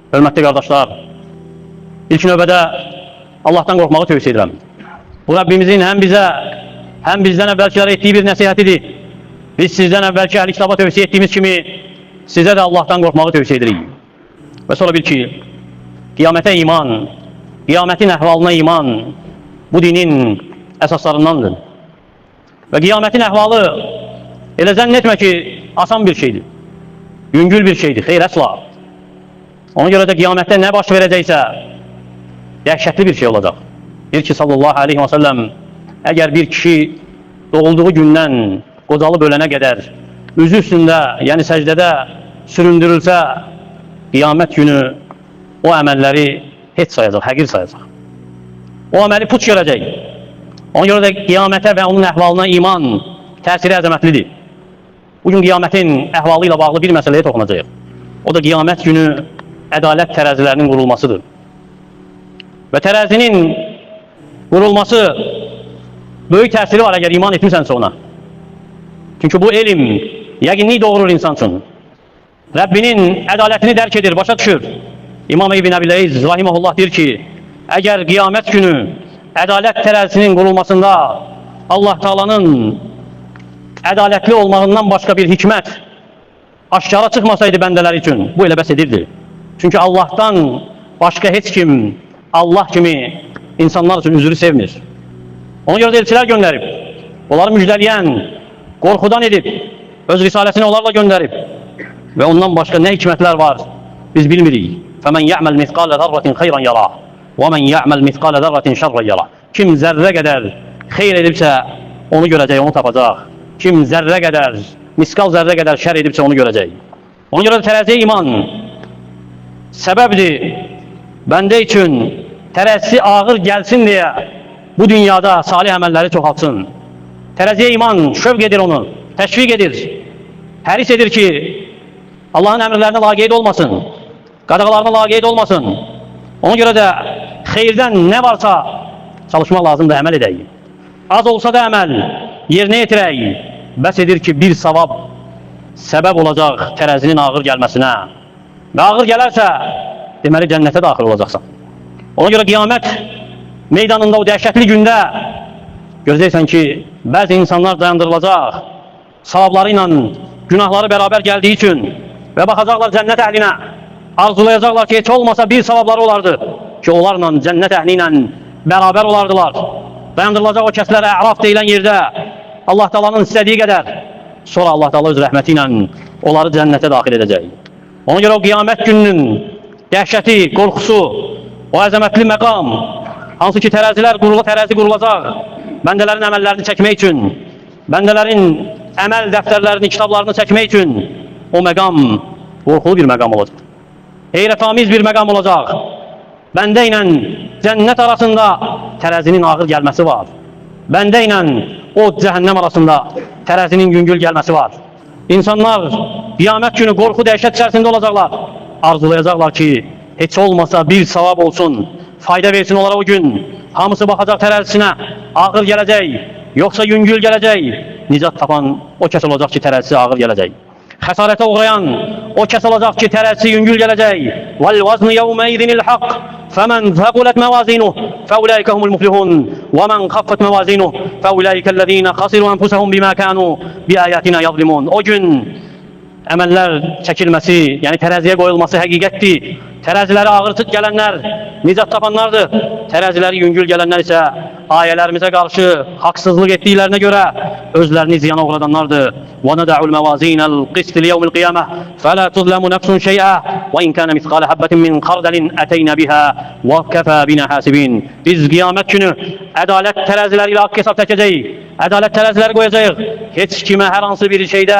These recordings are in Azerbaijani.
Hörmətli qardaşlar, ilk növbədə Allahdan qorxmağı tövsiyə edirəm. Bu Rəbbimizin həm bizə, həm bizdən əvvəlkilərə etdiyi bir nəsihətidir. Biz sizdən əvvəlki əhl-i kitaba tövsiyə etdiyimiz kimi sizə də Allahdan qorxmağı tövsiyə edirik. Və sonra bil ki, qiyamətə iman, qiyamətin əhvalına iman bu dinin əsaslarındandır. Və qiyamətin əhvalı elə zənn etmə ki, asan bir şeydir, yüngül bir şeydir, xeyr əsla. Ona görə də qiyamətdə nə baş verəcəksə, dəhşətli bir şey olacaq. Deyir ki, sallallahu aleyhi və səlləm, əgər bir kişi doğulduğu gündən qocalıb ölənə qədər üzü üstündə, yəni səcdədə süründürülsə, qiyamət günü o əməlləri heç sayacaq, həqir sayacaq. O əməli puç görəcək. Ona görə də qiyamətə və onun əhvalına iman təsiri əzəmətlidir. Bugün qiyamətin əhvalı ilə bağlı bir məsələyə toxunacaq. O da qiyamət günü ədalət tərəzilərinin qurulmasıdır. Və tərəzinin qurulması böyük təsiri var əgər iman etmisənsə ona. Çünki bu elm yəqinlik doğurur insan üçün. Rəbbinin ədalətini dərk edir, başa düşür. İmam İbn Əbil-Əziz rahimehullah deyir ki, əgər qiyamət günü ədalət tərəzisinin qurulmasında Allah Taala'nın ədalətli olmağından başqa bir hikmət aşkara çıxmasaydı bəndələr üçün, bu elə bəs edirdi. Çünki Allah'tan başqa heç kim Allah kimi insanlar üçün üzrü sevmir. Ona görə də elçilər göndərib, onları müjdələyən, qorxudan edib, öz risaləsini onlarla göndərib və ondan başqa nə hikmətlər var biz bilmirik. فَمَنْ يَعْمَلْ مِثْقَالَ ذَرَّةٍ خَيْرًا يَرَهُ وَمَنْ يَعْمَلْ مِثْقَالَ ذَرَّةٍ شَرًّا يَرَهُ. Kim zərrə qədər xeyr edibsə onu görəcək, onu tapacaq. Kim zərrə qədər, miskal zərrə qədər şər edibsə onu görəcək. Ona görə də tərəziyə iman səbəbdir bəndə üçün tərəzisi ağır gəlsin deyə bu dünyada salih əməlləri çoxaltsın. Tərəziyə iman şövq edir onu, təşviq edir, həris edir ki, Allahın əmrlərinə laqeyd olmasın, qadağalarına laqeyd olmasın. Ona görə də xeyirdən nə varsa çalışmaq lazımdır, əməl edək. Az olsa da əməl yerinə yetirək. Bəs edir ki, bir savab səbəb olacaq tərəzinin ağır gəlməsinə. Və ağır gələrsə, deməli cənnətə daxil olacaqsan. Ona görə qiyamət meydanında o dəhşətli gündə gözləyirsən ki, bəzi insanlar dayandırılacaq, savabları ilə günahları bərabər gəldiyi üçün və baxacaqlar cənnət əhlinə, arzulayacaqlar ki, heç olmasa bir savabları olardı ki, onlarla cənnət əhli ilə bərabər olardılar. Dayandırılacaq o kəslər Əraf deyilən yerdə Allah Taala'nın istədiyi qədər, sonra Allah Taala öz rəhməti ilə onları cənnətə daxil edəcək. Ona görə o qiyamət gününün dəhşəti, qorxusu, o əzəmətli məqam, hansı ki tərəzi qurulacaq, bəndələrin əməllərini çəkmək üçün, bəndələrin əməl dəftərlərini, kitablarını çəkmək üçün o məqam qorxulu bir məqam olacaq. Heyrətamiz bir məqam olacaq. Bəndə ilə cənnət arasında tərəzinin ağır gəlməsi var. Bəndə ilə o cəhənnəm arasında tərəzinin yüngül gəlməsi var. İnsanlar qiyamət günü qorxu dəhşət içərisində olacaqlar. Arzulayacaqlar ki, heç olmasa bir savab olsun, fayda versin onlara o gün. Hamısı baxacaq tərəzisinə, ağır gələcək, yoxsa yüngül gələcək. Nicat tapan o kəs olacaq ki, tərəzisi ağır gələcək. Xəsarətə uğrayan o kəs olacaq ki, tərəzisi yüngül gələcək. وَالْوَزْنُ يَوْمَئِذٍ الْحَقِّ فَمَنْ ثَقُلَتْ مَوَازِينُهُ فَأُولَٰئِكَ هُمُ الْمُفْلِحُونَ وَمَنْ خَفَّتْ مَوَازِينُهُ فَأُولَٰئِكَ الَّذِينَ خَسِرُوا أَنفُسَهُم بِمَا كَانُوا بِآيَاتِنَا يَظْلِمُونَ. O gün əməllər çəkilməsi, yəni tərəziyə qoyulması həqiqətdir. Tərəziləri ağır gələnlər nicat tapanlardır. Tərəziləri yüngül gələnlər isə ayələrimizə qarşı haqsızlıq etdiklərinə görə özlərini ziyana uğradanlardır. وَنَدَعُ الْمَوَازِينَ الْقِسْطِ لِيَوْمِ الْقِيَامَةِ فَلَا تُظْلَمُ نَفْسٌ شَيْئًا وَإِنْ كَانَ مِثْقَالَ حَبَّةٍ مِنْ خَرْدَلٍ أَتَيْنَا بِهَا وَكَفَى بِنَا حَاسِبِينَ. Biz qiyamət günü ədalət tərəziləri ilə haqq hesab çəkəcəyik. Ədalət tərəziləri qoyacağıq. Heç kimə hər hansı bir şeydə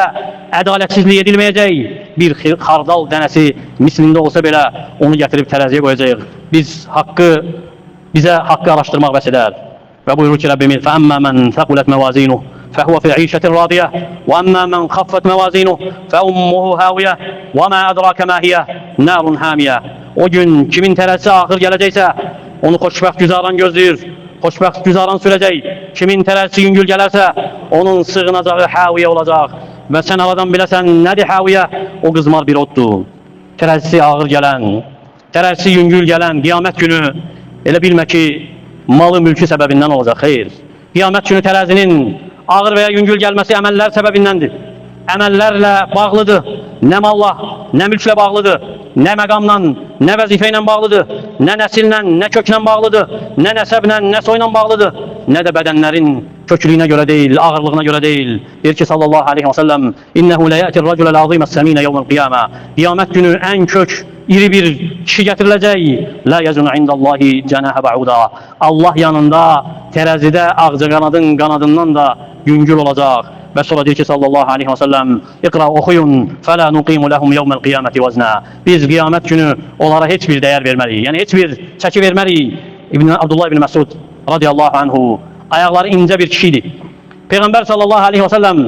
ədalətsizlik edilməyəcək. Bir xardal dənəsi mislində olsa belə onu gətirib tərəziyə qoyacağıq. Bizə haqqı araşdırmaq bəs edər. Və buyurur ki, Rəbbimiz فَأَمَّا مَنْ ثَقُلَتْ مَوَازِينُهُ فَهُوَ فِي عِيشَةٍ رَاضِيَةٍ وَأَمَّا مَنْ خَفَّتْ مَوَازِينُهُ فَأُمُّهُ هَاوِيَةٌ وَمَا أَدْرَاكَ مَا هِيَ نَارٌ حَامِيَةٌ. O gün kimin tərəzisi ağır gələcəksə onu xoşbəxt güzaran gözləyir, xoşbəxt güzaran sürəcək. Kimin tərəzisi yüngül gələrsə onun sığınacağı haviyə olacaq. Və sən havadan biləsən nədir haviyə? O qızmar bir oddur. Tərəzisi ağır gələn, Tərəzisi yüngül gələn qiyamət günü elə bilmə ki, malı mülkü səbəbindən olacaq. Xeyr. Qiyamət günü tərəzinin ağır və ya yüngül gəlməsi əməllər səbəbindəndir. Əməllərlə bağlıdır. Nə malla, nə mülklə bağlıdır. Nə məqamla, nə vəzifə ilə bağlıdır. Nə nəsillə, nə köklə bağlıdır. Nə nəsəblə, nə soyla bağlıdır. Nə də bədənlərin köklüyünə görə deyil, ağırlığına görə deyil. Deyir ki, sallallahu aleyhi və səlləm, İnnəhu ləyətir rəculəl azimə səminə yevməl qiyamə. Qiyamət günü ən kök, iri bir kişi gətiriləcək. Lə yəzunu indallahi cənəhə bəuda. Allah yanında tərəzidə ağcaqanadın qanadından da yüngül olacaq. Və sonra deyir ki, sallallahu aleyhi və səlləm, İqra oxuyun, fələ nuqimu ləhum yevməl qiyaməti vəznə. Biz qiyamət günü onlara heç bir dəyər verməliyik. Yəni, heç bir çəki verməliyik. Abdullah ibn Məsud radiyallahu anhu ayaqları incə bir kişiydi. Peyğəmbər sallallahu aleyhi və səlləm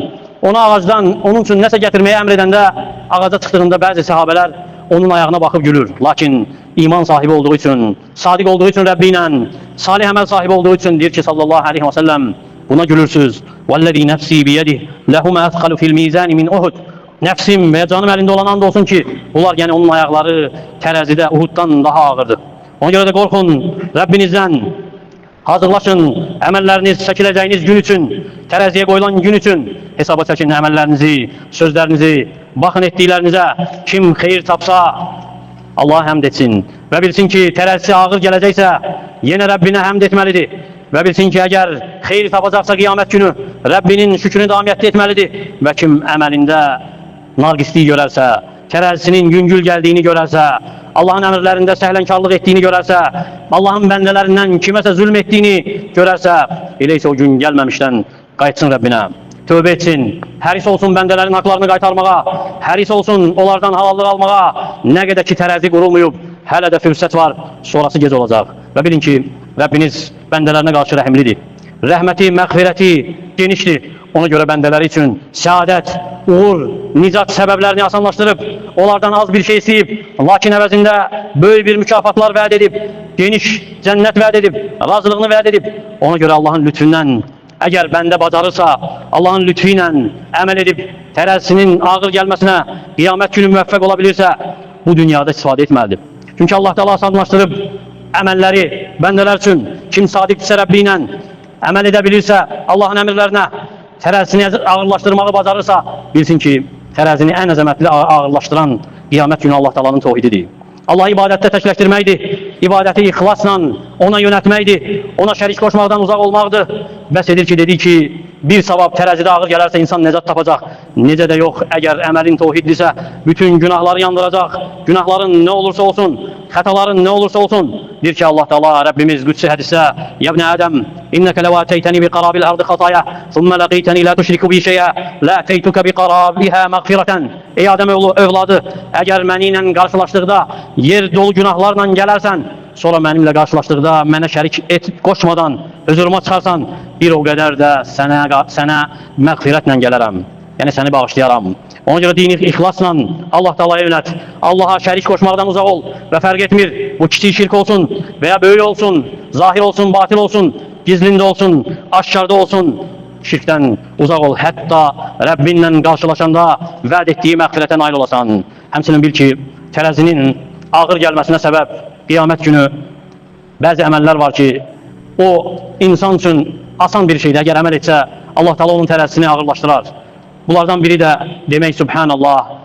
onu ağacdan, onun üçün nəsə gətirməyə əmr edəndə, ağaca çıxdığında bəzi səhabələr onun ayağına baxıb gülür. Lakin iman sahibi olduğu üçün, sadiq olduğu üçün Rəbbi ilə, salih əməl sahibi olduğu üçün deyir ki, sallallahu aleyhi və səlləm, buna gülürsüz. وَالَّذ۪ي نَفْسِي بِيَدِهِ لَهُمَا أَثْقَلُ فِي الْمِيزَانِ مِنْ أُهُدْ. Nəfsim və canım əlində olan and olsun ki, bunlar yəni onun ayaqları tərəzidə Uhuddan daha ağırdır. Ona görə də qorxun Rəbbinizdən, hazırlaşın əməlləriniz çəkiləcəyiniz gün üçün, tərəziyə qoyulan gün üçün hesaba çəkin əməllərinizi, sözlərinizi, baxın etdiklərinizə. Kim xeyir tapsa Allah'a həmd etsin və bilsin ki, tərəzisi ağır gələcəksə yenə Rəbbinə həmd etməlidir. Və bilsin ki, əgər xeyri tapacaqsa qiyamət günü Rəbbinin şükrünü davamiyyətli etməlidir. Və kim əməlində narqisliyi görərsə, tərəzisinin yüngül gəldiyini görərsə, Allahın əmrlərində səhlənkarlıq etdiyini görərsə, Allahın bəndələrindən kiməsə zülm etdiyini görərsə, elə isə o gün gəlməmişdən qayıtsın Rəbbinə, tövbə etsin, həris olsun bəndələrin haqlarını qaytarmağa, həris olsun onlardan halallıq almağa. Nə qədər ki, tərəzi qurulmayıb, hələ də fürsət var, sonrası gec olacaq. Və bilin ki, Rəbbiniz bəndələrinə qarşı rəhimlidir. Rəhməti, məğfirəti genişdir. Ona görə bəndələri üçün səadət, uğur, nicat səbəblərini asanlaşdırıb, onlardan az bir şey istəyib, lakin əvəzində böyük bir mükafatlar vəd edib, geniş cənnət vəd edib, razılığını vəd edib. Ona görə Allahın lütfündən, əgər bəndə bacarırsa, Allahın lütfü ilə əməl edib, tərəzisinin ağır gəlməsinə qiyamət günü müvəffəq ola bilirsə, bu dünyada istifadə etməlidir. Çünki Allah Teala asanlaşdırıb əməlləri bəndələr üçün, kim sadiqdirsə Rəbbi ilə əməl edə bilirsə, Allahın əmrlərinə tərəzisini ağırlaşdırmağı bacarırsa, bilsin ki, tərəzini ən əzəmətli ağırlaşdıran qiyamət günü Allah Teala'nın tövhididir. Allah ibadətdə təkləşdirməkdir, ibadəti ixlasla ona yönətməkdir, ona şərik qoşmaqdan uzaq olmaqdır. Bəs edir ki, dedi ki, bir savab tərəzidə ağır gələrsə insan nəcat tapacaq. Necə də yox, əgər əməlin tövhidlisə, bütün günahları yandıracaq. Günahların nə olursa olsun, xətaların nə olursa olsun. Deyir ki, Allah Teala, Rəbbimiz qüdsi hədisdə, Ya ibn Ədəm, İnnəkə ləvə ətəytəni bi qarabil ardı xataya, thumma ləqiytəni lə tuşriku bi şeyə, lə ətəytukə bi qarabihə məğfirətən. Ey Adəm övladı, əgər məni ilə qarşılaşdıqda yer dolu günahlarla gələrsən, sonra mənimlə qarşılaşdıqda mənə şərik qoşmadan huzuruma çıxarsan, bir o qədər də sənə məğfirətlə gələrəm. Yəni səni bağışlayaram. Ona görə dini ixlasla Allah Teala'ya yönət. Allah'a şərik qoşmaqdan uzaq ol və fərq etmir. Bu kiçik şirk olsun veya böyük olsun, zahir olsun, batil olsun, gizlində olsun, aşkarda olsun. Şirkdən uzaq ol. Hətta Rəbbinlə qarşılaşanda vəd etdiyi məğfirətə nail olasan. Həmçinin bil ki, tərəzinin ağır gəlməsinə səbəb qiyamət günü bəzi əməllər var ki, o insan üçün asan bir şeydir. Əgər əməl etsə, Allah Teala onun tərəzisini ağırlaşdırar. Bunlardan biri də demək Subhanallah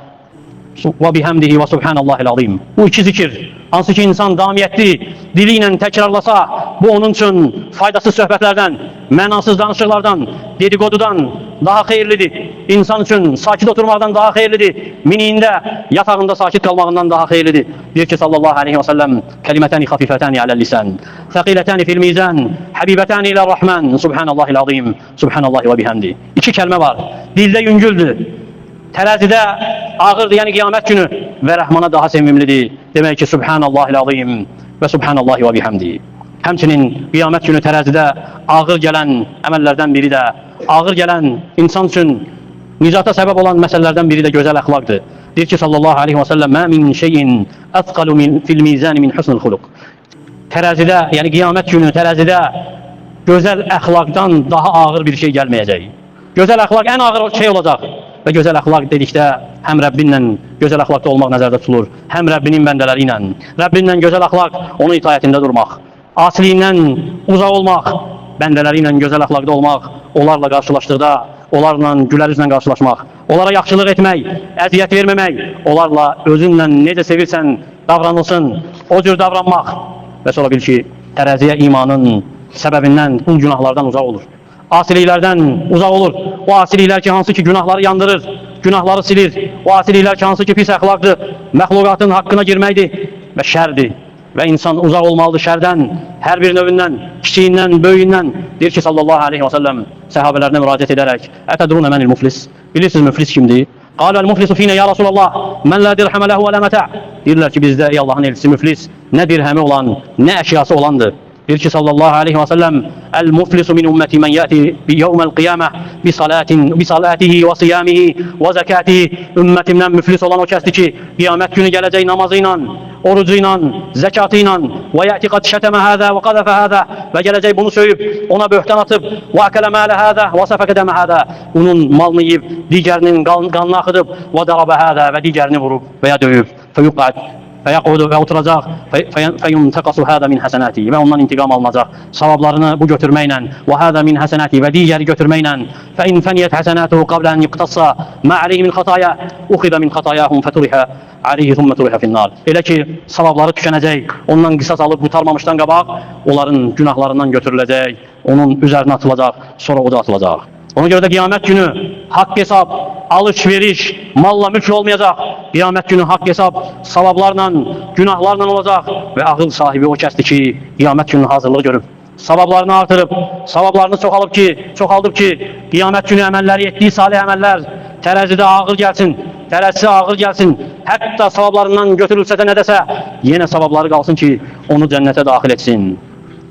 və bihamdihi və Subhanallahil azim. Bu iki zikir, hansı ki insan damiyyətli dili ilə təkrarlasa, bu onun üçün faydasız söhbətlərdən, mənasız danışıqlardan, dedikodudan daha xeyirlidir. İnsan üçün sakit oturmaqdan daha xeyirlidir. Miniyində, yatağında sakit qalmağından daha xeyirlidir. Deyir ki, sallallahu aleyhi və səlləm, kəlimətəni xafifətəni aləl lisan, thəqilətəni fil mizan, həbibətəni ilə rəhmən, Subhanallahil azim, Subhanallahi və bihamdi. İki kəlmə var. Dildə yüngüldür, tərəzidə ağırdır, yəni qiyamət günü və rəhmana daha sevimlidir. Demək ki, Subhanallahil azim və Subhanallahi və bihamdi. Həmçinin qiyamət günü tərəzidə ağır gələn əməllərdən biri də, ağır gələn insan üçün nicata səbəb olan məsələlərdən biri də gözəl əxlaqdır. Deyir ki, sallallahu aleyhi və səlləm, mə min şeyin əthqalu fil mizani min husnul xuluq. Tərəzidə, yəni qiyamət günü tərəzidə gözəl əxlaqdan daha ağır bir şey gəlməyəcək. Gözəl əxlaq ən ağır şey olacaq. və gözəl əxlaq dedikdə həm Rəbbinlə gözəl əxlaqda olmaq nəzərdə tutulur, həm Rəbbinin bəndələri ilə. Rəbbinlə gözəl əxlaq, onun itaətində durmaq, asiliyindən uzaq olmaq, bəndələri ilə gözəl əxlaqda olmaq, onlarla qarşılaşdıqda, onlarla gülər üzlə qarşılaşmaq, onlara yaxşılıq etmək, əziyyət verməmək, onlarla özünlə necə sevirsən davranılsın, o cür davranmaq və sonra bil ki, tərəziyə imanın səbəbindən bu günahlardan uzaq olur. Asiliklərdən uzaq olur. O asiliklər ki, hansı ki günahları yandırır, günahları silir. O asiliklər ki, hansı ki pis əxlaqdır, məxluqatın haqqına girməkdir və şərdir. Və insan uzaq olmalıdır şərdən, hər bir növündən, kiçiyindən, böyüyündən. Deyir ki, sallallahu aleyhi və səlləm səhabələrinə müraciət edərək, ətədrunə mənil muflis? Bilirsiniz müflis kimdir? Qaləl muflisu finə ya Rasulallah, mən lə dirhəmə ləhu və lə mətə'. Deyirlər ki, bizdə ey Allahın elçisi müflis, nə dirhəmi olan, nə əşyası olandır. Deyir ki, sallallahu aleyhi və səlləm, əl-muflisu min ümməti mən yəti yevməl qiyamə bi salatihi və siyamihi və zəkatihi. Ümmətimdən müflis olan o kəsdir ki, qiyamət günü gələcək namazı ilə, orucu ilə, zəkatı ilə və yəti qad şətəmə hədə və qadəfə hədə və gələcək bunu söyüb, ona böhtən atıb və əkələ mələ hədə və səfə qədəmə hədə, onun malını yiyib, digərinin qanını axıdıb və darabə hədə və digərini vurub və ya döyüb fəyəqudu və oturacaq fəyuntəqasu hədə min həsənəti və ondan intiqam alınacaq savablarını bu götürməklə və hədə min həsənəti və digəri götürməklə fəin fəniyyət həsənətuhu qablən yuqtassa mə aleyhi min xataya uxidə min xatayahum fəturihə aleyhi thumma turihə finnar. Elə ki, savabları tükənəcək, ondan qisas alıb qurtarmamışdan qabaq, onların günahlarından götürüləcək, onun üzərinə atılacaq, sonra o da atılacaq. Ona görə də qiyamət günü haqq hesab, alış-veriş, malla mülk olmayacaq. Qiyamət günü haqq hesab, savablarla, günahlarla olacaq və ağıl sahibi o kəsdir ki, qiyamət günü hazırlığı görüb, savablarını artırıb, savablarını çoxaldıb ki, qiyamət günü əməlləri etdiyi salih əməllər tərəzidə ağır gəlsin, tərəzisi ağır gəlsin. Hətta savablarından götürülsə də nədəsə, yenə savabları qalsın ki, onu cənnətə daxil etsin.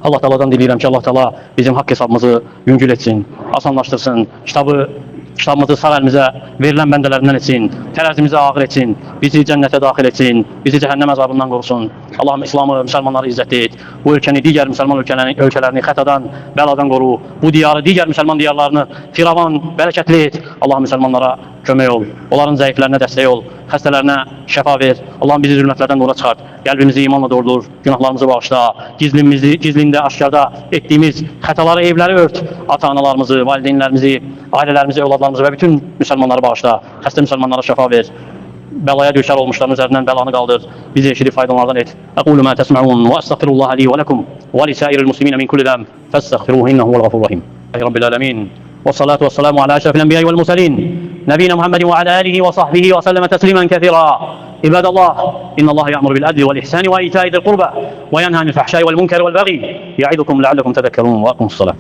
Allah Teala'dan diləyirəm ki, Allah Teala bizim haqq hesabımızı yüngül etsin, asanlaşdırsın, kitabımızı sağ əlimizə verilən bəndələrindən etsin, tərəzimizi ağır etsin, bizi cənnətə daxil etsin, bizi cəhənnəm əzabından qorusun. Allahım İslamı, müsəlmanları izzət et, bu ölkəni, digər müsəlman ölkələrini xətadan, bəladan qoru, bu diyarı, digər müsəlman diyarlarını firavan, bərəkətli et. Allahım müsəlmanlara kömək ol, onların zəiflərinə dəstək ol, xəstələrinə şəfa ver. Allahım bizi zülmətlərdən qora çıxart, qəlbimizi imanla doldurur, günahlarımızı bağışla, gizlində, aşkarda etdiyimiz xətaları, evləri ört, ata-analarımızı, valideynlərimizi, ailələrimizi, övladlarımızı və bütün müsəlmanları bağışla, xəstə müsəlmanlara şəfa ver. Bəlaya düşər olmuşların üzərindən bəlanı qaldır, bizi eşidib faydalardan et. Əqulu mə təsmə'un və əstəğfirullaha li və ləkum və li sairil muslimin min kulli zəm fəstəğfiruhu innehu vəl ğafurur rahim. Rabbil ələmin. والصلاة والسلام على أشرف الأنبياء والمرسلين نبينا محمد وعلى آله وصحبه وسلم تسليما كثيرا. عباد الله إن الله يأمر بالعدل والإحسان وإيتاء ذي القربى وينهى عن الفحشاء والمنكر والبغي يعظكم لعلكم تذكرون وأقيموا الصلاة.